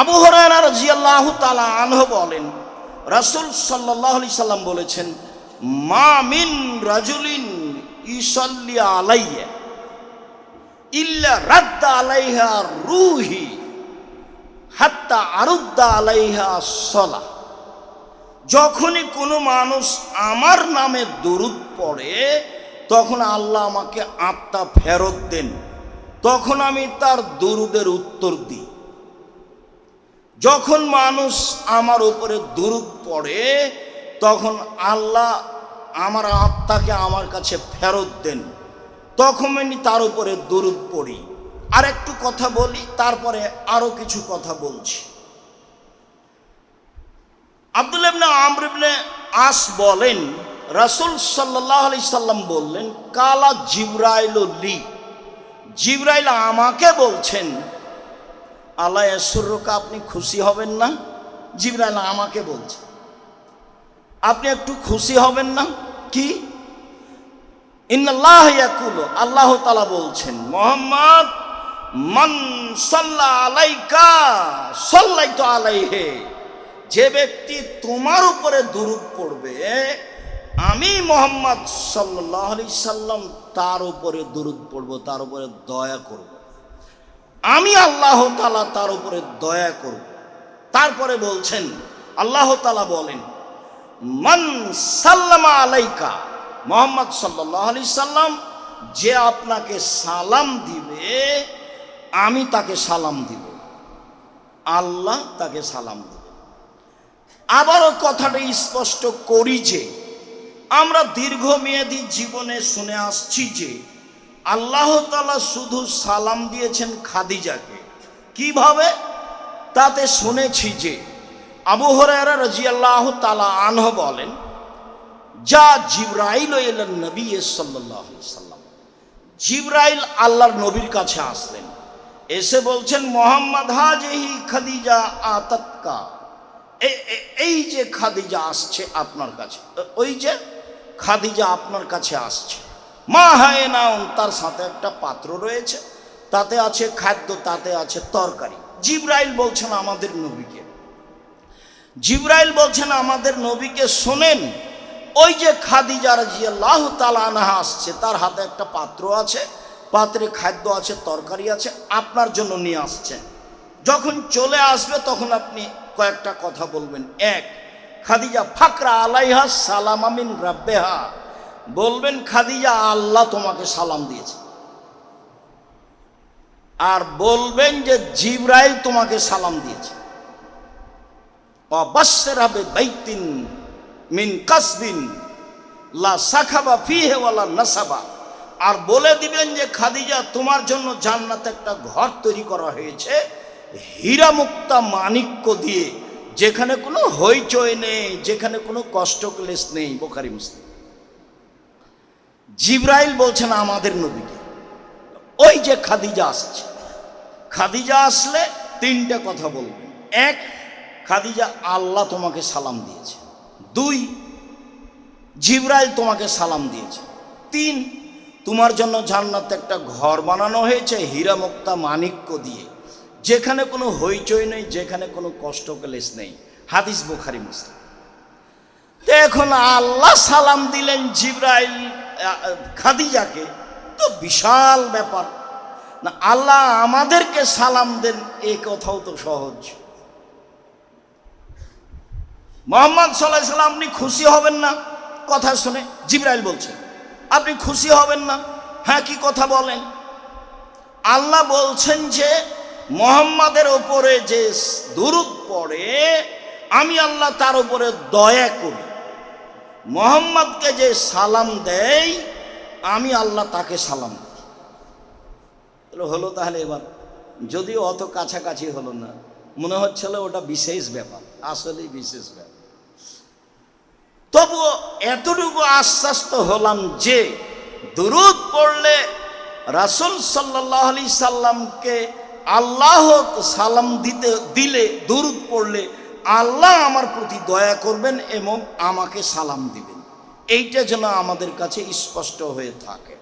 আবু হুরায়রা রাদিয়াল্লাহু তাআলা আনহু বলেন, রাসূল সাল্লাল্লাহু আলাইহি সাল্লাম বলেছেন, মা মিন রাজুলিন ইউসাল্লি আলাইয়া ইল্লা রাদ্দা আলাইহা রূহি হাত্তা আরুদ্দা আলাইহা সালাহ। যখনই কোনো মানুষ আমার নামে দরুদ পড়ে তখন আল্লাহ আমাকে আত্মা ফেরত দেন, তখন আমি তার দরুদের উত্তর দিই। যখন মানুষ আমার উপরে দরুদ পড়ে তখন আল্লাহ আমার আত্মাকে আমার কাছে ফেরত দেন, তখন আমি তার উপরে দরুদ পড়ি। আর একটু কথা বলি, তারপরে আরো কিছু কথা বলছি। আব্দুল্লাহ ইবনে আমর ইবনে আস বলেন, রাসূল সাল্লাল্লাহু আলাইহি সাল্লাম বললেন, কালা জিবরাইল লি, জিবরাইল আমাকে বলছেন, আল্লাহ ইয়াসুরুকা, আপনি খুশি হবেন না? জিবরাইল আমাকে বলছে, আপনি একটু খুশি হবেন না? কি? ইন্নাল্লাহ ইয়াকুলু, আল্লাহ তাআলা বলছেন, মুহাম্মদ মান সাল্লা আলাইকা সাল্লাইতু আলাইহি, যে ব্যক্তি তোমার উপরে দরুদ পড়বে আমি মুহাম্মদ সাল্লাল্লাহু আলাইহি সাল্লাম তার উপরে দরুদ পড়ব, তার উপরে দয়া করব, আমি আল্লাহ তাআলা তার উপরে দয়া করব। তারপরে বলছেন, আল্লাহ তাআলা বলেন, মান সাল্লামা আলাইকা, মুহাম্মদ সাল্লাল্লাহু আলাইহি সাল্লাম যে আপনাকে সালাম দিবে আমি তাকে সালাম দিব, আল্লাহ তাকে সালাম দিবে। আবারও কথাটা স্পষ্ট করি যে আমরা দীর্ঘমেয়াদী জীবনে শুনে আসছি যে আল্লাহ তাআলা শুধু সালাম দিয়েছেন খাদিজাকে। কিভাবে? তাতে শুনেছি যে আবু হুরায়রা রাদিয়াল্লাহু তাআলা আনহু বলেন, যা জিবরাইল ইলা নবী সাল্লাল্লাহু আলাইহি সাল্লাম, জিবরাইল আল্লাহর নবীর কাছে আসলেন, এসে বলছেন, মুহাম্মদ হাজিহি খাদিজা আতাতকা, এই যে খাদিজা আসছে আপনার কাছে, ওই যে খাদিজা আপনার কাছে আসছে, মা হায়নাউন, তার সাথে একটা পাত্র রয়েছে, তাতে আছে খাদ্য, তাতে আছে তরকারি। জিবরাইল বলছেন আমাদের নবীকে, জিবরাইল বলছেন আমাদের নবীকে, শোনেন, ওই যে খাদিজা রাদিয়াল্লাহু তাআলা আনহা আসছে, তার হাতে একটা পাত্র আছে, পাত্রে খাদ্য আছে, তরকারি আছে, আপনার জন্য নিয়ে আসছেন। যখন চলে আসবে তখন আপনি কয়েকটা কথা বলবেন। এক, খাদিজা ফাকরা আলাইহা সালামা মিন রাব্বিহা, বলবেন খাদিজা আল্লাহ তোমাকে সালাম দিয়েছে। আর বলবেন যে জিবরাইল তোমাকে সালাম দিয়েছে। ওয়াবাশশিরহা বিবাইতিন মিন কাসবিন লা সাখাবা ফিহি ওয়ালা নাসাবা, আর বলে দিবেন যে খাদিজা তোমার জন্য জান্নাতে একটা ঘর তৈরি করা হয়েছে হীরা মুক্তা মাণিক্য দিয়ে, যেখানে কোনো হইচই নেই, যেখানে কোনো কষ্ট ক্লেশ নেই। বুখারী মুসলিম। জিবরাইল বলছেন আমাদের নবীকে, ওই যে খাদিজা আসছে, খাদিজা আসলে তিনটা কথা বলবেন। এক, খাদিজা আল্লাহ তোমাকে সালাম দিয়েছে। দুই, জিবরাইল তোমাকে সালাম দিয়েছে। তিন, তোমার জন্য জান্নাতে একটা ঘর বানানো হয়েছে হীরা মুক্তা মাণিক্য দিয়ে, যেখানে কোনো হইচই নেই, যেখানে কোনো কষ্ট ক্লেশ নেই। হাদিস বুখারী মুসলিম। তো এখন আল্লাহ সালাম দিলেন জিবরাইল খাদিজাকে, তো বিশাল ব্যাপার না। আল্লাহ আমাদেরকে সালাম দেন, এই কথাও তো সহজ। মুহাম্মদ সাল্লাল্লাহু আলাইহি সাল্লাম, আপনি খুশি হবেন না কথা শুনে? জিবরাইল বলছেন আপনি খুশি হবেন না? হ্যাঁ, কি কথা বলেন? আল্লাহ বলছেন যে মুহাম্মাদের ওপরে যে দরুদ পড়ে আমি আল্লাহ তার উপরে দয়া করি, মুহাম্মদকে যে সালাম দেয় আমি আল্লাহ তাকে সালাম দিই। হলো তাহলে এবার, যদিও অত কাছাকাছি হলো না, মনে হচ্ছিল ওটা বিশেষ ব্যাপার, আসলেই বিশেষ ব্যাপার। তবুও এতটুকু আশ্বস্ত হলাম যে দরুদ পড়লে রাসূল সাল্লাল্লাহু আলাইহি সাল্লামকে আল্লাহ সালাম দিলে দরুদ পড়লে আল্লাহ আমার প্রতি দয়া করবেন এবং আমাকে সালাম দিবেন, এইটা যেন আমাদের কাছে স্পষ্ট হয়ে থাকে।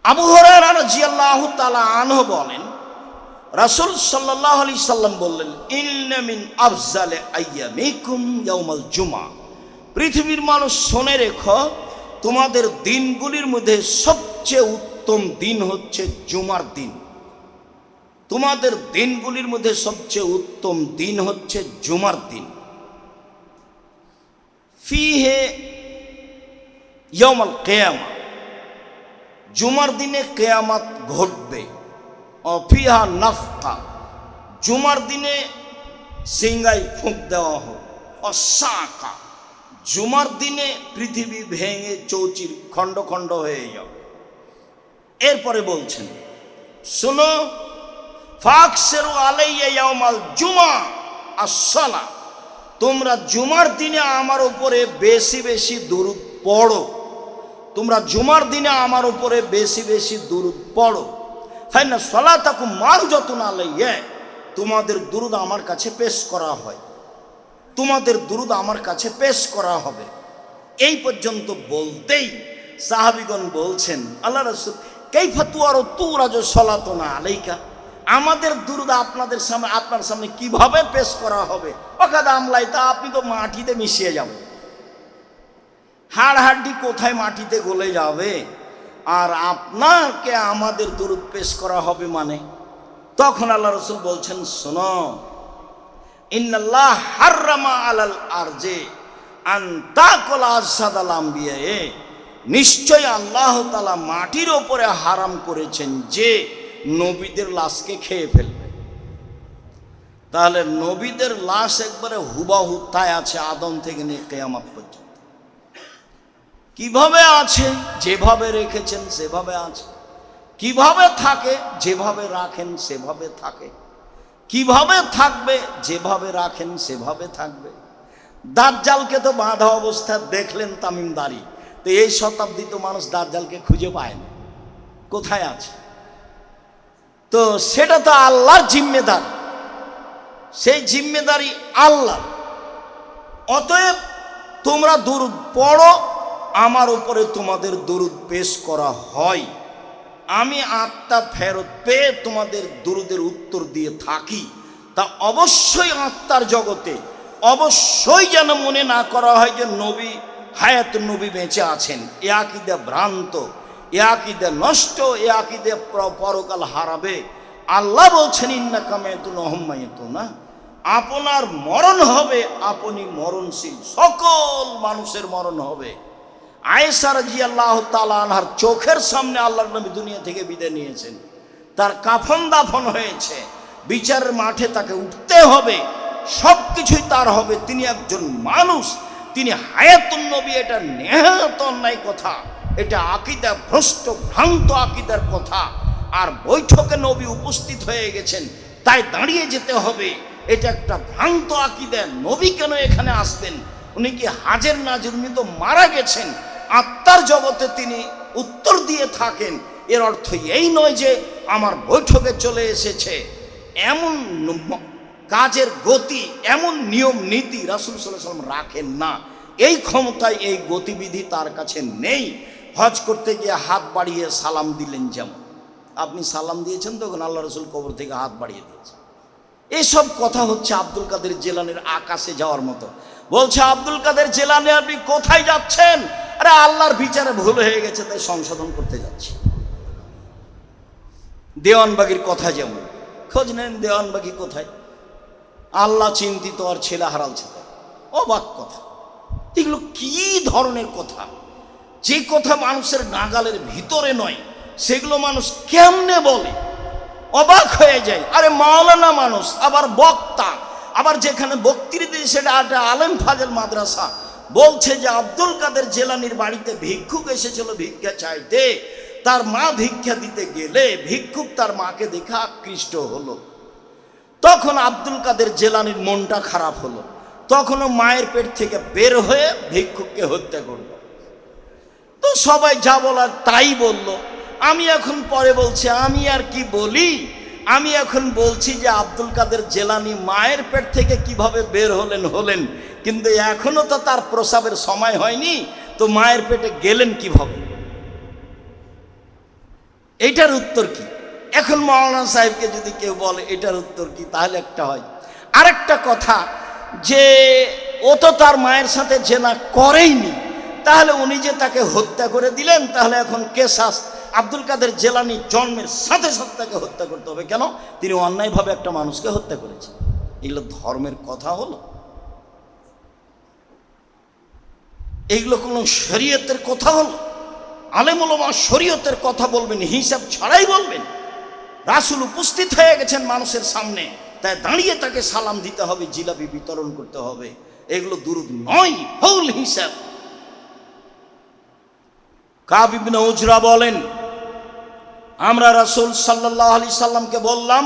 আবু হুরায়রা রাদিয়াল্লাহু তাআলা আনহু বলেন, রাসূল সাল্লাল্লাহু আলাইহি সাল্লাম বললেন, ইন্না মিন আফজালি আইয়ামিকুম ইয়াউমাল জুমআ। পৃথিবীর মানুষ শুনে রেখো, তোমাদের দিনগুলির মধ্যে সবচেয়ে উত্তম দিন হচ্ছে জুমার দিন। তোমাদের দিনগুলির মধ্যে সবচেয়ে উত্তম দিন হচ্ছে জুমার দিন। ফিহে ইয়াউমাল কিয়ামা, জুমার দিনে কিয়ামত ঘটবে। অফিহা নাফকা, জুমার দিনে সিংহায় ফুঁক দেওয়া হবে। অসাকা, জুমার দিনে পৃথিবী ভেঙে চৌচির খণ্ড খণ্ড হয়ে যাবে। এরপরে বলছেন, শোনো, ফাকসিরু আলাইয়া ইয়াউমাল জুমা আসসালা, তোমরা জুমার দিনে আমার উপরে বেশি বেশি দুরূদ পড়ো। তোমরা জুমার দিনে আমার উপরে বেশি বেশি দুরূদ পড়ো। ফাইনা সালাতাকুম মারজাতুন আলাইয়া, তোমাদের দুরূদ আমার কাছে পেশ করা হয়, তোমাদের দুরূদ আমার কাছে পেশ করা হবে। এই পর্যন্ত বলতেই সাহাবীগণ বলছেন, আল্লাহ রাসূল কাইফা তুরাজু সালাতুনা আলাইকা, আমাদের দুরূদ আপনাদের সামনে, আপনার সামনে কিভাবে পেশ করা হবে? ওকাদ আমলাই, তা আপনি তো মাটিতে মিশিয়ে যাবেন, হাড় হাড্ডি কোথায় মাটিতে গলে যাবে, আর আপনাকে আমাদের দুরূদ পেশ করা হবে মানে? তখন আল্লাহ রাসূল বলছেন, শোনো, ইন্নাল্লাহ হাররামা আলাল আরজে আন তাকুল আসাদাল আম্বিয়া, নিশ্চয় আল্লাহ তাআলা মাটির ওপরে হারাম করেছেন যে নবীদের লাশকে খেয়ে ফেলবে। তাহলে নবীদের লাশ একবারে হুবাহু তাই আছে, আদম থেকে নিয়ে কিয়ামত পর্যন্ত কিভাবে আছে, যেভাবে রেখেছেন সেভাবে আছে। কিভাবে থাকে, যেভাবে রাখেন সেভাবে থাকে। কিভাবে থাকবে, যেভাবে রাখেন সেভাবে থাকবে। দাজ্জালকে তো বাঁধা অবস্থা দেখলেন তামিমদারি, তো এই শতাব্দীতে মানুষ দাজ্জালকে খুঁজে পায় না, কোথায় আছে? তো সেটা তো আল্লাহর জিম্মেদারি, সেই জিম্মেদারি আল্লাহ। অতএব তোমরা দুরূদ পড়ো, আমার উপরে তোমাদের দুরূদ পেশ করা হয়, আমি আত্মা ফেরত পেয়ে তোমাদের দুরূদের উত্তর দিয়ে থাকি। তা অবশ্যই আত্মার জগতে অবশ্যই যেন মনে না করা হয় যে নবী হায়াতুন নবী বেঁচে আছেন। এ আকীদা ভ্রান্ত, এ আকীদা নষ্ট, এ আকীদা পরকাল হারাবে। আল্লাহ বলছেন, ইন্নাকা মাইতুন ওয়া হুম মাইতুনা, আপনার মরণ হবে, আপনি মরণশীল, সকল মানুষের মরণ হবে। আয়েশা রাদিয়াল্লাহু তাআলা আনহার চোখের সামনে আল্লাহর নবী দুনিয়া থেকে বিদায় নিয়েছেন, তার কাফন দাফন হয়েছে, বিচারের মাঠে তাকে উঠতে হবে, সব কিছুই তার হবে। তিনি একজন মানুষ, তিনি হায়াতুন নবী, এটা নেহাত অন্যায় কথা, এটা আকীদা ভ্রষ্ট ভ্রান্ত আকীদার কথা। আর বৈঠকে নবী উপস্থিত হয়ে গেছেন, তাই দাঁড়িয়ে যেতে হবে, এটা একটা ভ্রান্ত আকীদা। নবী কেন এখানে আসবেন? উনি কি হাজের নাজির? উনি তো মারা গেছেন, আত্মার জগতে তিনি উত্তর দিয়ে থাকেন। এর অর্থ এই নয় যে আমার বৈঠকে চলে এসেছে। এমন কাজের গতি, এমন নিয়ম নীতি রাসূল সাল্লাল্লাহু আলাইহি ওয়াসাল্লাম রাখেন না। এই ক্ষমতায়, এই গতিবিধি তার কাছে নেই। হজ করতে গিয়ে হাত বাড়িয়ে সালাম দিলেন, যেমন আপনি সালাম দিয়েছেন, তখন আল্লাহ রাসূল কবর থেকে হাত বাড়িয়ে দিয়েছেন। এইসব কথা হচ্ছে আব্দুল কাদের জিলানীর আকাশে যাওয়ার মতো। বলছে, আব্দুল কাদের জিলানী আপনি কোথায় যাচ্ছেন? আরে আল্লাহর বিচারে ভুল হয়ে গেছে, তাই সংশোধন করতে যাচ্ছি। দেওয়ানবাগির কথা যেমন, খোঁজ নেন দেওয়ানবাগি কোথায়, আল্লাহ চিন্তিত আর ছেলে হারালছে, অবাক কথা। এগুলো কি ধরনের কথা? যে কথা মানুষের নাগালের ভিতরে নয়, সেগুলো মানুষ কেমনে বলে, অবাক হয়ে যায়। আরে মাওলানা মানুষ, আবার বক্তা, আবার যেখানে বক্তৃতা দিই সেটা একটা আলেম ফাজেল মাদ্রাসা। বলছে যে আব্দুল কাদের জিলানীর বাড়িতে ভিক্ষুক এসেছিল ভিক্ষা চাইতে, তার মা ভিক্ষা দিতে গেলে ভিক্ষুক তার মাকে দেখে আকৃষ্ট হলো। তখন আব্দুল কাদের জিলানীর মনটা খারাপ হলো, তখনও মায়ের পেট থেকে বের হয়ে ভিক্ষুককে হত্যা করল। তো সবাই যা বলার তাই বলল। আমি এখন পরে বলছি, আমি আর কি বলি, আমি এখন বলছি যে আব্দুল কাদের জিলানী মায়ের পেট থেকে কিভাবে বের হলেন, কিন্তু এখনো তো তার প্রসাবের সময় হয়নি, তো মায়ের পেটে গেলেন কিভাবে? এইটার উত্তর কি? এখন মাওলানা সাহেবকে যদি কেউ বলে এটার উত্তর কি, তাহলে একটা হয়। আরেকটা কথা, যে ও তো তার মায়ের সাথে জেনা করেইনি, তাহলে উনি যে তাকে হত্যা করে দিলেন, তাহলে এখন কেসাস আব্দুল কাদের জেলানি জন্মের সাথে সাথে তাকে হত্যা করতে হবে। কেন? তিনি অন্যায়ভাবে একটা মানুষকে হত্যা করেছেন। এগুলো ধর্মের কথা হলো? এইগুলো কোনো শরীয়তের কথা হলো? আলেম ওলামা শরীয়তের কথা বলবেন, হিসাব ছাড়াই বলবেন। রাসূল উপস্থিত হয়ে গেছেন মানুষের সামনে, তাই দাঁড়িয়ে তাকে সালাম দিতে হবে, জিলাপি বিতরণ করতে হবে। এগুলো দুরূদ নয়, ভুল হিসাব। কাব ইবনে উজরা বলেন, আমরা রাসূল সাল্লাল্লাহু আলাইহি সাল্লামকে বললাম,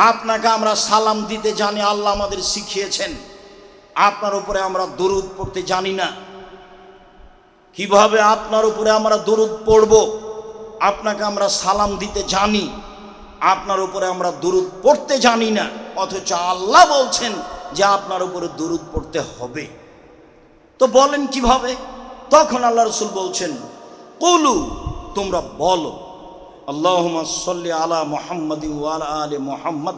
আপনাকে আমরা সালাম দিতে জানি, আল্লাহ আমাদের শিখিয়েছেন, আপনার উপরে আমরা দরুদ পড়তে জানি না। কিভাবে আপনার উপরে আমরা দরুদ পড়ব? আপনাকে আমরা সালাম দিতে জানি, আপনার উপরে আমরা দরুদ পড়তে জানি না, অথচ আল্লাহ বলছেন যে আপনার উপরে দরুদ পড়তে হবে। তো বলেন কিভাবে? তখন আল্লাহ রাসূল বলছেন, কুলু, তোমরা বলো, আল্লাহুম্মা সাল্লি আলা মুহাম্মাদিন ওয়া আলা আলি মুহাম্মাদ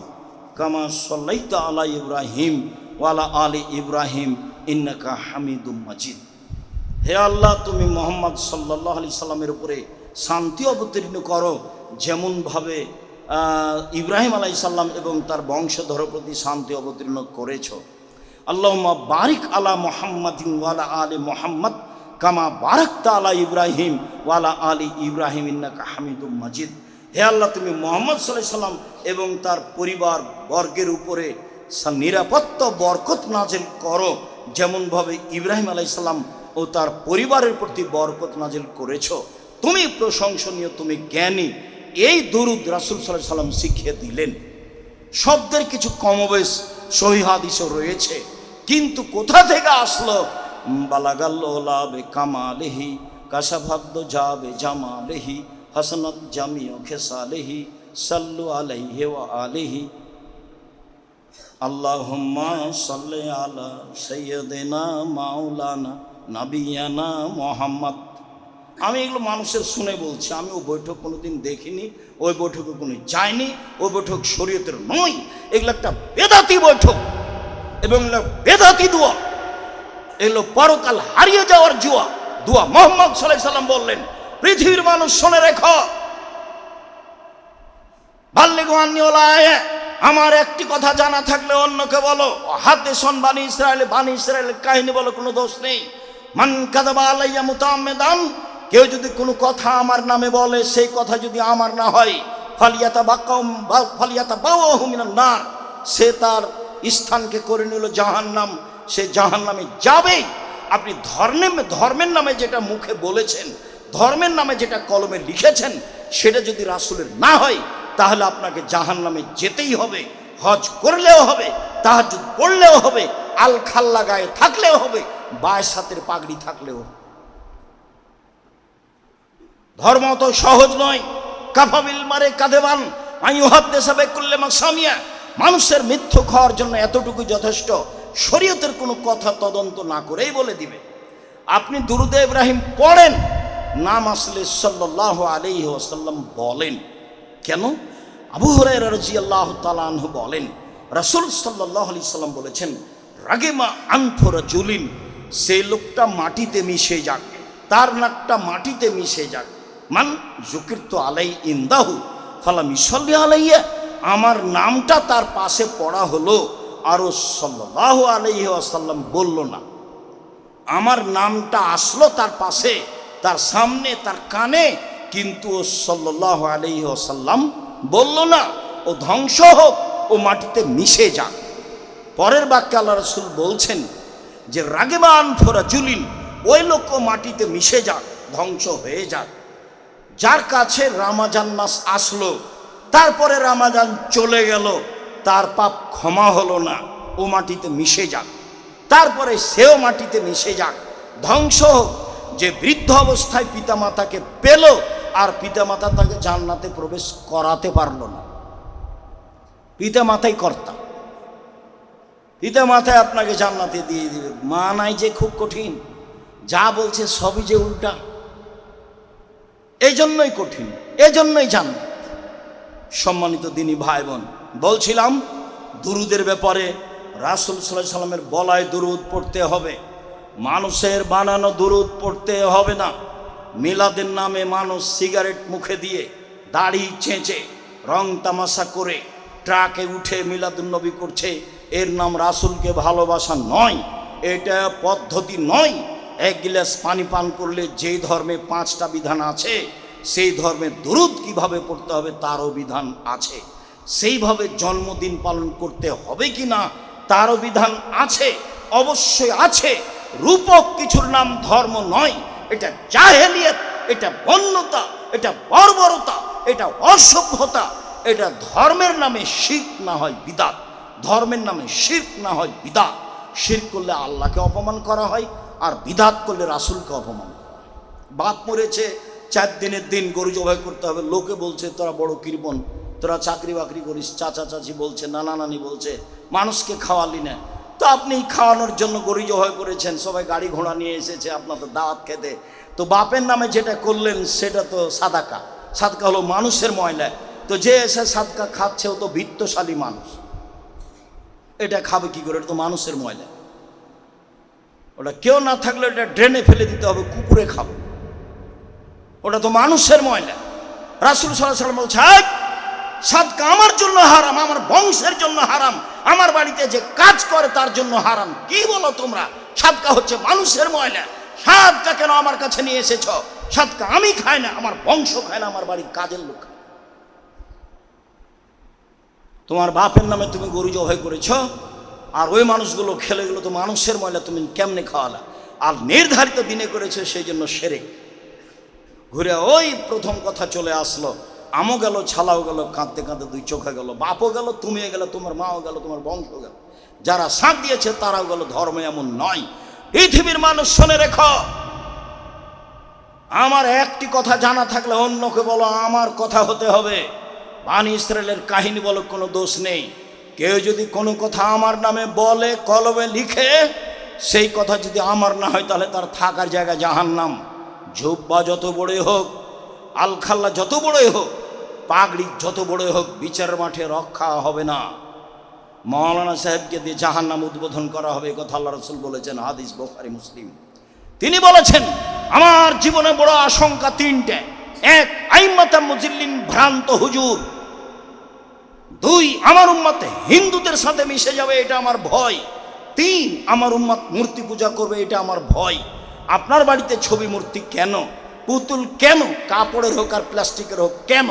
কামা সাল্লাইতা আলা ইব্রাহিম ওয়া আলা আলি ইব্রাহিম ইন্নাকা হামিদুম মাজিদ। হে আল্লাহ, তুমি মুহাম্মদ সাল্লাল্লাহু আলাইহি সাল্লামের উপরে শান্তি অবতীর্ণ করো, যেমনভাবে ইব্রাহিম আলাইহিস সালাম এবং তার বংশধরের প্রতি শান্তি অবতীর্ণ করেছ। আল্লাহুম্মা বারিক আলা মুহাম্মাদিন ওয়া আলা আলি মুহাম্মাদ কামা বারাকতা আলা ইব্রাহিম ওয়া আলা আলি ইব্রাহিম ইন্নাকা হামিদুম মাজিদ। হে আল্লাহ, তুমি মুহাম্মদ সাল্লাল্লাহু আলাইহি সাল্লাম এবং তার পরিবার বর্গের উপরে নিরাপত্তা বরকত নাজিল করো, যেমনভাবে ইব্রাহিম আলাইহিস সালাম ও তার পরিবারের প্রতি বরকত নাজিল করেছ। তুমি প্রশংসনীয়, তুমি জ্ঞানী। এই দরুদ রাসূল সাল্লাল্লাহু আলাইহি সাল্লাম শিখিয়ে দিলেন। শব্দের কিছু কমবেশ সহিহ হাদিসও রয়েছে, কিন্তু কোথা থেকে আসলো? বালাগাল্লাহ বে কামালিহি কাশাফাদ যাবে জামালিহি হাসানাত জামিউ খেসালিহি সাল্লু আলাইহি ওয়া আলিহি আল্লাহুম্মা সাল্লি আলা সাইয়্যিদিনা মাওলানা নাবিয়ানা মুহাম্মদ। আমি এগুলো মানুষের শুনে বলছি, আমি ওই বৈঠক কোনোদিন দেখিনি, ওই বৈঠকে কোনো যাইনি, ওই বৈঠক শরীয়তের নয়। এগুলো একটা বেদাতি বৈঠক এবং বেদাতি দোয়া, এগুলো পরকাল হারিয়ে যাওয়ার দোয়া। মুহাম্মদ সাল্লাল্লাহু আলাইহি সাল্লাম বললেন, পৃথিবীর মানুষ শুনে রেখো, বাল্লিগু আন্নী ওয়ালা আয়া, আমার একটি কথা জানা থাকলে অন্যকে বলো। হাদিসুন বানি ইসরায়েলের কাহিনী বলো, কোনো দোষ নেই। মান কাযাবা আলাইয়া মুতাআম্মিদান, কেউ যদি কোনো কথা আমার নামে বলে, সেই কথা যদি আমার না হয়, ফালিয়াতাবাওয়াহু মিনান নার, সে তার স্থানকে করে নিল জাহান্নাম, সে জাহান্নামে যাবেই। আপনি ধর্মের নামে যেটা মুখে বলেছেন, ধর্মের নামে যেটা কলমে লিখেছেন, সেটা যদি রাসূলের না হয়, তাহলে আপনাকে জাহান্নামে যেতেই হবে। হজ করলেও হবে, তাহাজ্জুদ পড়লেও হবে, আল খাল্লা গায়ে থাকলেও হবে, বায়ের সাথের পাগড়ি থাকলেও। ধর্ম তো সহজ নয়। কাফাবিল মারে কাদেবান আইয়ুহাদ্দিসা বিকুল্লি মা সামিয়া, মানুষের মিথ্যা খাওয়ার জন্য এতটুকু যথেষ্ট, শরীয়তের কোনো কথা তদন্ত না করেই বলে দিবে। আপনি দুরূদে ইব্রাহিম পড়েন, নাম আসলে সাল্লাল্লাহু আলাইহি ওয়াসাল্লাম বলেন। কেন? আবু হুরায়রা রাদিয়াল্লাহু তাআলা আনহু বলেন, রাসূল সাল্লাল্লাহু আলাইহি সাল্লাম বলেছেন, রাগিমা আনফু রাজুলিন, সেই লোকটা মাটিতে মিশে যাক, তার নাকটা মাটিতে মিশে যাক। মান যুকিরতু আলাই ইনদাহু ফালাম ইসাল্লি আলাইয়া, আমার নামটা তার পাশে পড়া হলো, আরও সাল্লাল্লাহু আলাইহি ওয়াসাল্লাম বলল না। আমার নামটা আসলো তার পাশে, তার সামনে, তার কানে, কিন্তু ও সাল্লাল্লাহু আলাইহি ওয়াসাল্লাম বলল না। ও ধ্বংস হোক, ও মাটিতে মিশে যাক। পরের বাক্যে আল্লাহ রাসূল বলছেন যে রাগিমা আনফু রাজুলিন, ওই লোক মাটিতে মিশে যাক, ধ্বংস হয়ে যাক। যার কাছে রমজান মাস আসলো, তারপরে রমজান চলে গেল, তার পাপ ক্ষমা হলো না, ও মাটিতে মিশে যাক। তারপরে সেও মাটিতে মিশে যাক, ধ্বংস হোক। যে বৃদ্ধ অবস্থায় পিতামাতাকে পেল, আর পিতামাতা তাকে জান্নাতে প্রবেশ করাতে পারল না। পিতামাতাই কর্তা, পিতামাতায় আপনাকে জান্নাতে দিয়ে দিবে। মা নাই যে খুব কঠিন, যা বলছে সবই যে উল্টা, এই জন্যই কঠিন, এই জন্যই জান্নাত। সম্মানিত দিনী ভাই বোন, বলছিলাম দুরুদের ব্যাপারে। রাসূল সাল্লাল্লাহু আলাইহি সাল্লামের বলায় দুরুদ পড়তে হবে, মানুষের বানানো দুরুদ পড়তে হবে না। মিলাদের নামে মানুষ সিগারেট মুখে দিয়ে, দাড়ি চেঁচে, রং তামাশা করে ট্রাকে উঠে মিলাদুন্নবী করছে, এর নাম রাসূলকে ভালোবাসা নয়, এটা পদ্ধতি নয়। এক গিলাস পানি পান করলে যেই ধর্মে 5টা বিধান আছে, সেই ধর্মে দুরুদ কিভাবে পড়তে হবে তারও বিধান আছে। সেইভাবে জন্মদিন পালন করতে হবে কি না তারও বিধান আছে, অবশ্যই আছে। রূপক কিছুর নাম ধর্ম নয়, এটা জাহেলিয়ত, এটা বন্যতা, এটা বর্বরতা, এটা অসভ্যতা। এটা ধর্মের নামে শিরক না হয় বিদআত, ধর্মের নামে শিরক না হয় বিদআত। শিরক করলে আল্লাহকে অপমান করা হয়, আর বিদআত করলে রাসূলকে অপমান করা হয়। বাপ মরেছে, 4 দিনের দিন গরু জবাই করতে হবে। লোকে বলছে তোরা বড় কৃপণ, তোরা চাকরি বাকরি করিস। চাচা চাচি বলছে, নানা নানি বলছে মানুষকে খাওয়ালি না। তো আপনি খাওয়ানোর জন্য গরু জবাই করেছেন, সবাই গাড়ি ঘোড়া নিয়ে এসেছে আপনাদের দাওয়াত খেতে। তো বাপের নামে যেটা করলেন সেটা তো সাদাকা। সাদকা হলো মানুষের ময়লা। তো যে এসে সাদকা খাচ্ছে ও তো বিত্তশালী মানুষ, এটা খাবে কি করে? এটা তো মানুষের ময়লা। ওটা কেউ না থাকলে এটা ড্রেনে ফেলে দিতে হবে, কুকুরে খাবে। ওটা তো মানুষের ময়লা। রাসূল সাল্লাল্লাহু আলাইহি ওয়াসাল্লাম বলছে সাদকা আমার জন্য হারাম, আমার বংশের জন্য হারাম, আমার বাড়িতে যে কাজ করে তার জন্য হারাম। কি বলো তোমরা? সাদকা হচ্ছে মানুষের ময়লা। সাদকা কেন আমার কাছে নিয়ে এসেছ? সাদকা আমি খাই না, আমার বংশ খায় না, আমার বাড়ির কাজের লোক খায়। তোমার বাপের নামে তুমি গরু জবাই করেছ, আর ওই মানুষগুলো খেলে গেলো, তো মানুষের ময়লা তুমি কেমনে খাওয়ালা? আর নির্ধারিত দিনে করেছে, সেই জন্য শিরক। ঘুরে ওই প্রথম কথা চলে আসলো, আমও গেল, ছালাও গেল, কাঁদতে কাঁদতে 2 চোখে গেল, বাপও গেল, তুমিও গেল, তোমার মাও গেল, তোমার বংশ গেল, যারা সাথ দিয়েছে তারাও গেল। ধর্ম এমন নয়। পৃথিবীর মানুষ শুনে রেখো, আমার একটি কথা জানা থাকলে অন্যকে বলো আমার কথা হতে হবে। বানি ইসরায়েলের কাহিনী বলো, কোনো দোষ নেই। কেউ যদি কোনো কথা আমার নামে বলে, কলমে লিখে, সেই কথা যদি আমার না হয়, তাহলে তার থাকার জায়গা জাহান্নাম। জুব্বা যত বড়ই হোক, আলখাল্লা যত বড়ই হোক, পাগড়ি যত বড়ই হোক, বিচার মাঠে রক্ষা হবে না। মাওলানা সাহেবকে দিয়ে জাহান্নাম উদ্বোধন করা হবে, কথা আল্লাহ রাসূল বলেছেন, হাদিস বুখারী মুসলিম। তিনি বলেছেন আমার জীবনে বড় আশঙ্কা 3টে। 1, আইম্মাতা মুজিল্লিন, ভ্রান্ত হুজুর। 2, আমার উম্মত হিন্দুদের সাথে মিশে যাবে, এটা আমার ভয়। 3, আমার উম্মত মূর্তি পূজা করবে, এটা আমার ভয়। আপনার বাড়িতে ছবি মূর্তি কেন? পুতুল কেন? কাপড়ের হোক আর প্লাস্টিকের হোক কেন?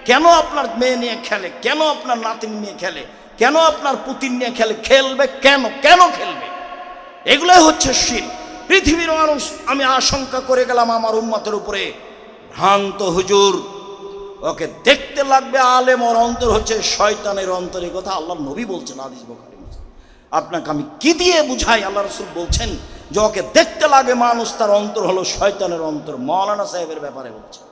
কেন আপনার মেয়ে নিয়ে খেলে? কেন আপনার নাতিন নিয়ে খেলে? কেন আপনার পুতিন নিয়ে খেলে? খেলবে কেন? কেন খেলবে? এগুলোই হচ্ছে শিরক। পৃথিবীর মানুষ, আমি আশঙ্কা করে গেলাম আমার উম্মতের উপরে, ভ্রান্ত হুজুর, ওকে দেখতে লাগবে আলেম, ওর অন্তর হচ্ছে শয়তানের অন্তর। এই কথা আল্লাহর নবী বলছেন, হাদিস বুখারী মুসলিম। আপনাকে আমি কি দিয়ে বুঝাই? আল্লাহ রাসূল বলছেন যে ওকে দেখতে লাগে মানুষ, তার অন্তর হলো শয়তানের অন্তর। মাওলানা সাহেবের ব্যাপারে বলছেন,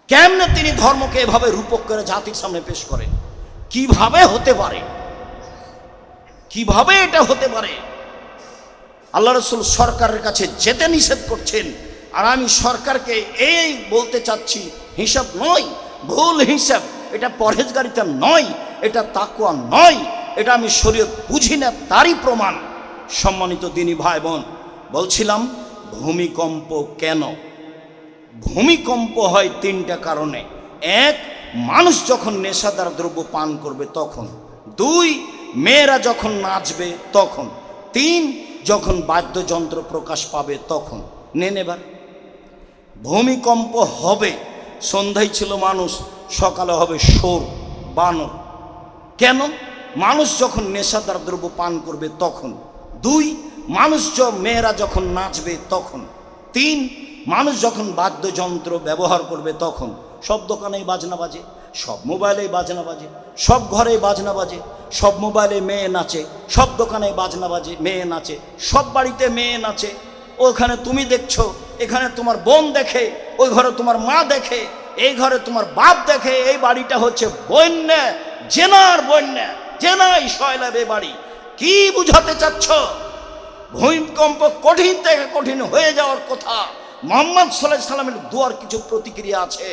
কেমনে তিনি ধর্মকে এভাবে রূপক করে জাতির সামনে পেশ করেন? কিভাবে হতে পারে? কিভাবে এটা হতে পারে? আল্লাহ রাসূল সরকারের কাছে যেতে নিষেধ করছেন, আর আমি সরকারকে এই বলতে চাচ্ছি, হিসাব নয়, ভুল হিসাব। এটা পরহেজগারিতা নয়, এটা তাকওয়া নয়, এটা আমি শরীয়ত বুঝি না তারই প্রমাণ। সম্মানিত দিনী ভাই বোন, বলছিলাম ভূমিকম্প কেন? ভূমিকম্প হয় 3টা কারণে। 1, মানুষ যখন নেশাদার দ্রব্য পান করবে তখন। 2, মেয়েরা যখন নাচবে তখন। 3, যখন বাদ্যযন্ত্র প্রকাশ পাবে তখন। নেন এবার, ভূমিকম্প হবে সন্ধ্যায় ছিল মানুষ, সকালে হবে সোর বানর। কেন? মানুষ যখন নেশাদার দ্রব্য পান করবে তখন। 2, মানুষ মেয়েরা যখন নাচবে তখন। 3, মানুষ যখন বাদ্যযন্ত্র ব্যবহার করবে তখন। সব দোকানেই বাজনা বাজে, সব মোবাইলেই বাজনা বাজে, সব ঘরেই বাজনা বাজে, সব মোবাইলে মেয়ে নাচে, সব দোকানে বাজনা বাজে, মেয়ে নাচে, সব বাড়িতে মেয়ে নাচে। ওখানে তুমি দেখছো, এখানে তোমার বোন দেখে, ওই ঘরে তোমার মা দেখে, এই ঘরে তোমার বাপ দেখে। এই বাড়িটা হচ্ছে বন্যা, জেনার বন্যা, জেনাই শয়লাবে বাড়ি। কি বুঝাতে চাচ্ছ? ভূমিকম্প কঠিন থেকে কঠিন হয়ে যাওয়ার কথা। মুহাম্মদ সাল্লাল্লাহু আলাইহি সাল্লামের দুয়ার কিছু প্রতিক্রিয়া আছে।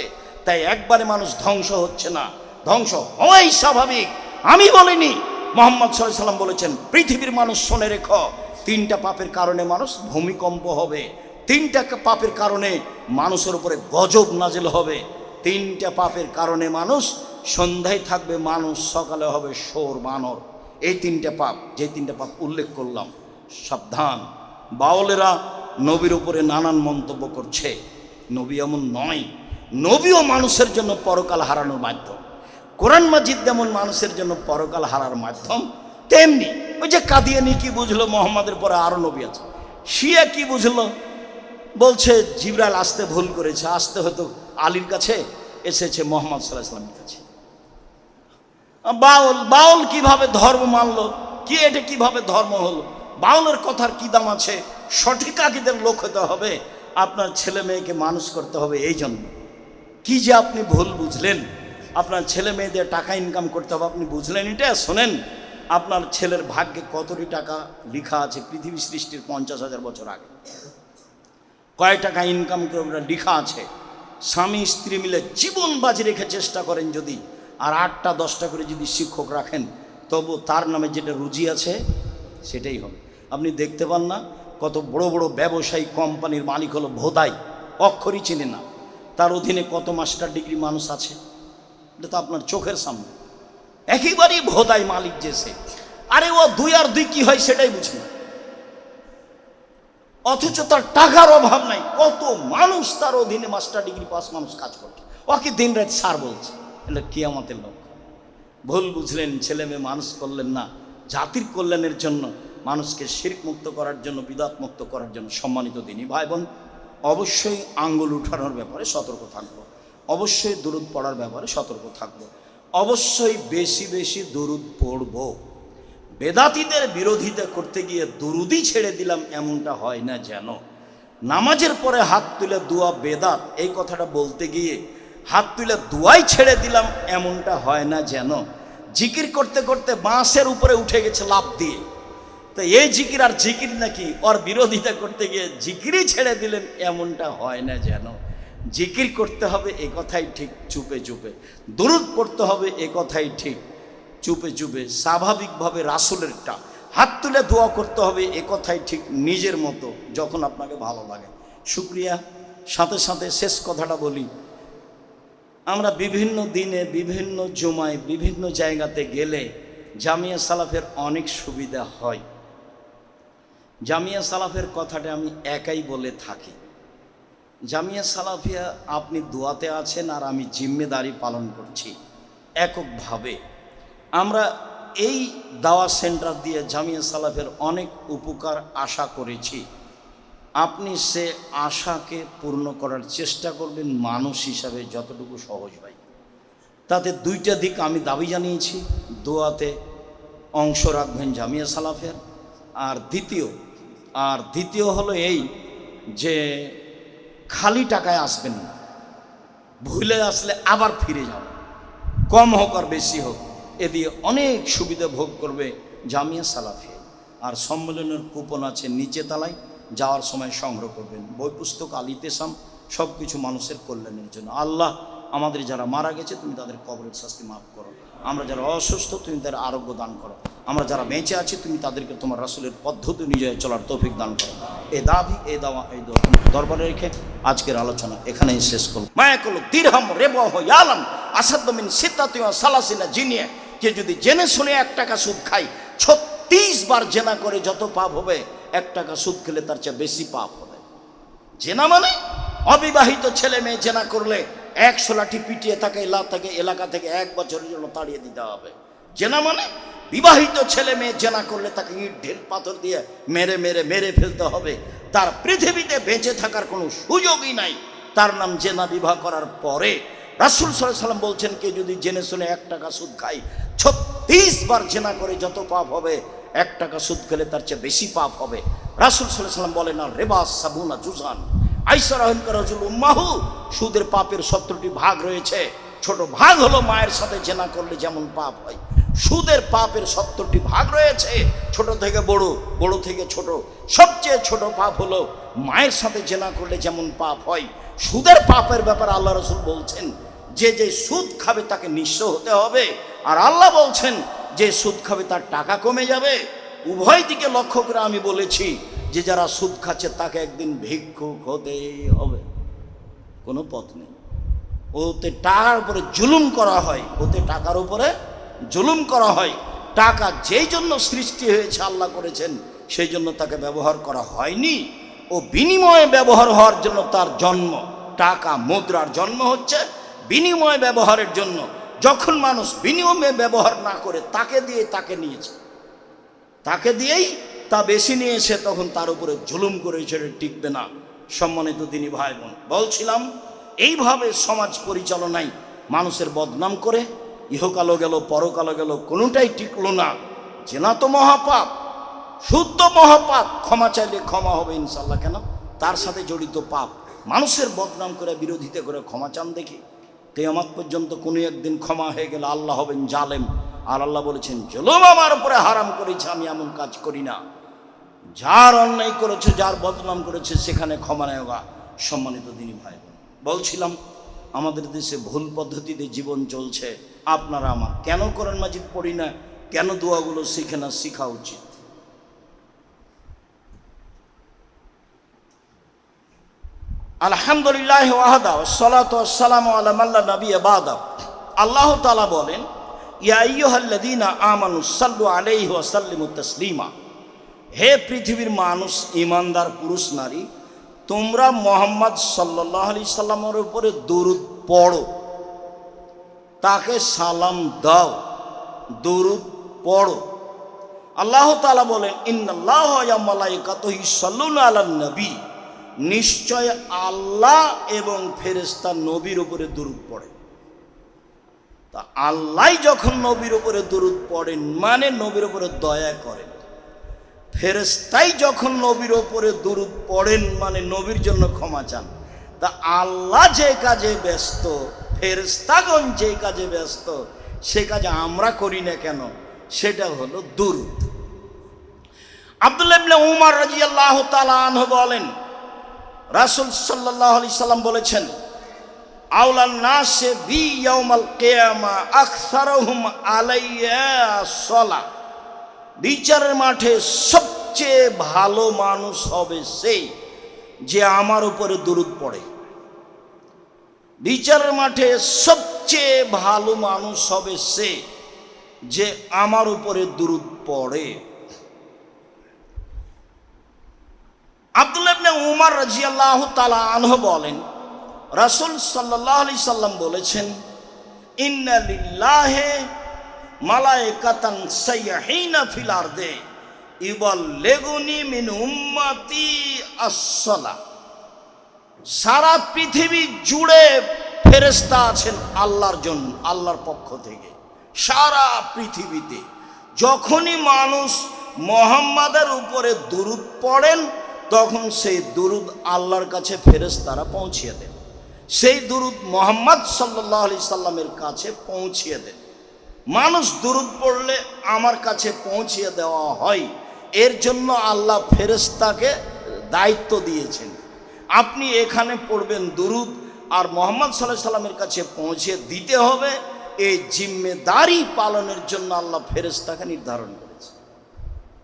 তাই একবারে মানুষ ধ্বংস হচ্ছে না, ধ্বংস হওয়াই স্বাভাবিক। আমি বলিনি, মুহাম্মদ সাল্লাল্লাহু আলাইহি ওয়াসাল্লাম বলেছেন, পৃথিবীর মানুষ শুনে রেখো, 3টা পাপের কারণে মানুষ ভূমিকম্প হবে, 3টা পাপের কারণে মানুষের উপরে গজব নাজিল হবে, 3টা পাপের কারণে মানুষ সন্ধ্যায় থাকবে মানুষ, সকালে হবে শোর বানর। এই 3টা পাপ, যে 3টা পাপ উল্লেখ করলাম, সাবধান। বাউলেরা নবীর উপরে নানান মন্তব্য করছে, নবী এমন নয়। নবীও মানুষের জন্য পরকাল হারানোর মাধ্যম। কোরআন মাজিদ যেমন মানুষের জন্য পরকাল হারার মাধ্যম, তেমনি ওই যে কাদিয়ানি কি বুঝলো মোহাম্মদের পরে আরো নবী আছে, শিয়া কি বুঝলো, বলছে জিবরাইল আসতে ভুল করেছে, আসতে হয়তো আলীর কাছে, এসেছে মোহাম্মদ সাল্লাল্লাহু আলাইহি ওয়াসাল্লামের কাছে। বাউল কিভাবে ধর্ম মানলো, কি এটা কিভাবে ধর্ম হলো? বাউলের কথার কি দাম আছে? সঠিক আকীদার লোক হতে হবে, আপনার ছেলে মেয়েকে মানুষ করতে হবে। এই জন্য কি যে আপনি ভুল বুঝলেন, আপনার ছেলে মেয়েদের টাকা ইনকাম করতে হবে, আপনি বুঝলেন এটা? শোনেন, আপনার ছেলের ভাগ্যে কতটি টাকা লেখা আছে পৃথিবী সৃষ্টির 50,000 বছর আগে, কয় টাকা ইনকাম করে লেখা আছে। স্বামী স্ত্রী মিলে জীবন বাজি রেখে চেষ্টা করেন যদি, আর 8টা 10টা করে যদি শিক্ষক রাখেন, তবু তার নামে যেটা রুজি আছে সেটাই হবে। আপনি দেখতে পান না, কত বড় বড় ব্যবসায়ী কোম্পানির মালিক হলো ভোদাই, অক্ষরই চেনে না, তার অধীনে কত মাস্টার ডিগ্রি মানুষ আছে, এটা তো আপনার চোখের সামনে। একেবারেই ভোদাই মালিক যে সে, আরে ও 2 আর 2 কি হয় সেটাই বুঝি না, অথচ তার টাকার অভাব নাই, কত মানুষ তার অধীনে মাস্টার ডিগ্রি পাস মানুষ কাজ করছে, ওকে দিন রাত সার বলছে। এটা কিয়ামতের লক্ষ্য। ভুল বুঝলেন, ছেলে মেয়ে মানুষ করলেন না, জাতির কল্যাণের জন্য, মানুষকে শিরক মুক্ত করার জন্য, বিদআত মুক্ত করার জন্য। সম্মানিত দিনী ভাই বোন, অবশ্যই আঙ্গুল উঠানোর ব্যাপারে সতর্ক থাকবো, অবশ্যই দুরুদ পড়ার ব্যাপারে সতর্ক থাকবো, অবশ্যই বেশি বেশি দুরুদ পড়ব। বেদাতীদের বিরোধিতা করতে গিয়ে দুরুদই ছেড়ে দিলাম এমনটা হয় না যেন। নামাজের পরে হাত তুলে দোয়া বেদাত, এই কথাটা বলতে গিয়ে হাত তুলে দোয়াই ছেড়ে দিলাম এমনটা হয় না যেন। জিকির করতে করতে বাঁশের উপরে উঠে গেছে লাফ দিয়ে, তো এই জিকির আর জিকির নাকি? ওর বিরোধিতা করতে গিয়ে জিকিরই ছেড়ে দিলেন এমনটা হয় না যেন। জিকির করতে হবে এ কথাই ঠিক, চুপে চুপে। দুরুদ পড়তে হবে এ কথাই ঠিক, চুপে চুপে। স্বাভাবিকভাবে রাসূলেরটা, হাত তুলে দোয়া করতে হবে এ কথাই ঠিক, নিজের মতো, যখন আপনাকে ভালো লাগে। শুকরিয়া। সাথে সাথে শেষ কথাটা বলি, আমরা বিভিন্ন দিনে, বিভিন্ন জুমায়, বিভিন্ন জায়গাতে গেলে জামিয়া সালাফের অনেক সুবিধা হয়। জামিয়া সালাফের কথাটা আমি একাই বলে থাকি। জামিয়া সালাফিয়া, আপনি দোয়াতে আছেন আর আমি জিম্মেদারি পালন করছি এককভাবে। আমরা এই দাওয়া সেন্টার দিয়ে জামিয়া সালাফের অনেক উপকার আশা করেছি। আপনি সে আশাকে পূর্ণ করার চেষ্টা করবেন মানুষ হিসাবে যতটুকু সহজ হয়। তাতে 2টা দিক আমি দাবি জানিয়েছি, দোয়াতে অংশ রাখবেন জামিয়া সালাফের, আর দ্বিতীয় হলো এই যে খালি টাকায় আসবেন না, ভুলে আসলে আবার ফিরে যাবেন, কম হোক আর বেশি হোক, এ দিয়ে অনেক সুবিধা ভোগ করবে জামিয়া সালাফিয়া। আর সম্মেলনের কুপন আছে নিচে তলায়, যাওয়ার সময় সংগ্রহ করবেন। বই পুস্তক, আল ইতিসাম, সব কিছু মানুষের কল্যাণের জন্য। আল্লাহ আমাদের যারা মারা গেছে তুমি তাদের কবরের শাস্তি মাফ করো, আমরা যারা অসুস্থ তুমি তাদের আরোগ্য দান করো, আমরা যারা বেঁচে আছি তুমি তাদেরকে তোমার রাসূলের পদ্ধতি অনুযায়ী চলার তৌফিক দান করো। এই দাবি, এই দাওয়া, এই দোয়া দরবারে রেখে আজকের আলোচনা এখানেই শেষ করব। মায়া করলো দিরহাম রেবাহ ইয়ালাম আসাদ্দ মিন সিত্তাতি ওয়া সালাসিনা জিনিয়া, কে যদি জেনে শুনে 1 টাকা সুদ খায়, 36 বার জেনা করে যত পাপ হবে, 1 টাকা সুদ খেলে তার চেয়ে বেশি পাপ হবে। জেনা মানে অবিবাহিত ছেলে মেয়ে জেনা করলে 100 লাঠি পিটিয়ে তাকে এলাকা থেকে 1 বছরের জন্য তাড়িয়ে দিতে হবে। জেনা মানে বিবাহিত ছেলে মেয়ে জেনা করলে তাকে ইট ঢিল পাথর দিয়ে মেরে ফেলতে হবে, তার পৃথিবীতে বেঁচে থাকার কোনো সুযোগই নাই। তার নাম জেনা। বিবাহ করার পরে রাসূল সাল্লাল্লাহু আলাইহি ওয়াসাল্লাম বলছেন, কে যদি জেনে শুনে 1 টাকা সুদ খায়, 36 বার জেনা করে যত পাপ হবে, 1 টাকা সুদ খেলে তার চেয়ে বেশি পাপ হবে। রাসূল সাল্লাল্লাহু আলাইহি ওয়াসাল্লাম বলেন, আর রেবা সাবুনা জুজান আইসা রাহিন রাজুল উম্মাহু, সুদের পাপের 70টি ভাগ রয়েছে। ছোট ভাগ হলো মায়ের সাথে জেনা করলে যেমন পাপ হয়, সুদের পাপের 70টি ভাগ রয়েছে, ছোট থেকে বড়, বড় থেকে ছোট। সবচেয়ে ছোট পাপ হলো মায়ের সাথে জেনা করলে যেমন পাপ হয়। সুদের পাপের ব্যাপারে আল্লাহ রাসূল বলছেন, যে যে সুদ খাবে তাকে নিঃস্ব হতে হবে, আর আল্লাহ বলছেন যে সুদ খাবে তার টাকা কমে যাবে। উভয় দিকে লক্ষ্য করে আমি বলেছি যে যারা সুদ খাচ্ছে তাকে একদিন ভিক্ষুক হতেই হবে, কোনো পথ নেই। ওতে টাকার উপরে জুলুম করা হয়, ওতে টাকার উপরে জুলুম করা হয়। টাকা যেই জন্য সৃষ্টি হয়েছে আল্লাহ করেছেন, সেই জন্য তাকে ব্যবহার করা হয়নি। ও বিনিময়ে ব্যবহার হওয়ার জন্য তার জন্ম। টাকা মুদ্রার জন্ম হচ্ছে বিনিময় ব্যবহারের জন্য। যখন মানুষ বিনিময়ে ব্যবহার না করে তাকে দিয়ে তাকে নিয়েছে, তাকে দিয়েই তা বেশি নিয়েছে, তখন তার উপরে জুলুম করেছে, টিকবে না। সম্মানিত দিনী ভাই বোন, বলছিলাম এইভাবে সমাজ পরিচালনায় মানুষের বদনাম করে ইহকালও গেল পরকালও গেল, কোনোটাই টিকলো না। জেনা তো মহাপাপ, শুদ্ধ মহাপাপ, ক্ষমা চাইলে ক্ষমা হবে ইনশাল্লাহ। কেন? তার সাথে জড়িত পাপ। মানুষের বদনাম করে বিরোধিতা করে ক্ষমা চান দেখি? কিয়ামত পর্যন্ত কোনো একদিন ক্ষমা হয়ে গেলে আল্লাহ হবেন জালেম। আর আল্লাহ বলেছেন জুলুম আমার উপরে হারাম করেছে, আমি এমন কাজ করি না। যার অন্যায় করেছে, যার বদনাম করেছে, সেখানে ক্ষমা নেওয়া। সম্মানিত দিনী ভাই বলছিলাম আমাদের দেশে ভুল পদ্ধতিতে জীবন চলছে। আপনারা আমার কেন কোরআন মাজিদ পড়ি না, কেন দোয়াগুলো শিখে না? শিখা উচিত। আলহামদুলিল্লাহ ওয়াহদা ওয়াসসালাতু ওয়াসসালামু আলা মান লা নাবিয়্যা বা'দা। আল্লাহ তাআলা বলেন, ইয়া আইয়ুহাল্লাযীনা আমানু সাল্লু আলাইহি ওয়া সাল্লিমু তাসলিমা। হে পৃথিবীর মানুষ, ঈমানদার পুরুষ নারী, তোমরা মুহাম্মদ সাল্লাল্লাহু আলাইহি সাল্লামের উপরে দরুদ পড়ো, তাকে সালাম দাও, দরুদ পড়ো। আল্লাহ তাআলা বলেন, ইন্নাল্লাহা ওয়া মালাইকাতুহু ইউসাল্লুনা আলান নবী। নিশ্চয় আল্লাহ এবং ফেরেশতা নবীর উপরে দরুদ পড়ে। তা আল্লাহ যখন নবীর উপরে দরুদ পড়েন মানে নবীর উপরে দয়া করেন। ফেরেশতাই যখন নবীর উপরে দরুদ পড়েন মানে নবীর জন্য ক্ষমা চান। তা আল্লাহ যে কাজে ব্যস্ত, ফেরেশতাগণ যে কাজে ব্যস্ত, সে কাজে আমরা করি না কেন? সেটা হলো দরুদ। আব্দুল্লাহ ইবনে উমর রাদিয়াল্লাহু তাআলা আনহু বলেন, রাসূল সাল্লাল্লাহু আলাইহি সাল্লাম বলেছেন, আউলান নাসে বি ইয়াউমাল কিয়ামা আকসারুহুম আলাইয়া সালাহ। বিচারের মাঠে সবচেয়ে ভালো মানুষ হবে সেই যে আমার উপরে দরুদ পড়ে। বিচারের মাঠে সবচেয়ে ভালো মানুষ হবে সে যে আমার উপরে দরুদ পড়ে। আব্দুল্লাহ ইবনে উমর রাদিয়াল্লাহু তাআলা আনহু বলেন, রাসূল সাল্লাল্লাহু আলাইহি সাল্লাম বলেছেন, ইন্না লিল্লাহি মালায়েকাতান সাইয়্যিহিনা ফিল আরদে ইবাল্লিগুনি মিন উম্মতি আস-সালাহ। সারা পৃথিবী জুড়ে ফেরেশতা আছেন আল্লাহর জন্য, আল্লাহর পক্ষ থেকে। সারা পৃথিবীতে যখনই মানুষ মুহাম্মাদের উপরে দরুদ পড়েন, তখন সেই দরুদ আল্লাহর কাছে ফেরেশতারা পৌঁছিয়ে দেন। সেই দরুদ মুহাম্মদ সাল্লাল্লাহু আলাইহি সাল্লামের কাছে পৌঁছিয়ে দেন। মানুষ দরুদ পড়লে আমার কাছে পৌঁছিয়ে দেওয়া হয়। এর জন্য আল্লাহ ফেরেশতাকে দায়িত্ব দিয়েছেন, আপনি এখানে পড়বেন দরুদ, আর মুহাম্মদ সাল্লাল্লাহু আলাইহি সাল্লামের কাছে পৌঁছে দিতে হবে। এই জিম্মেদারি পালনের জন্য আল্লাহ ফেরেশতাকে নির্ধারণ করেন।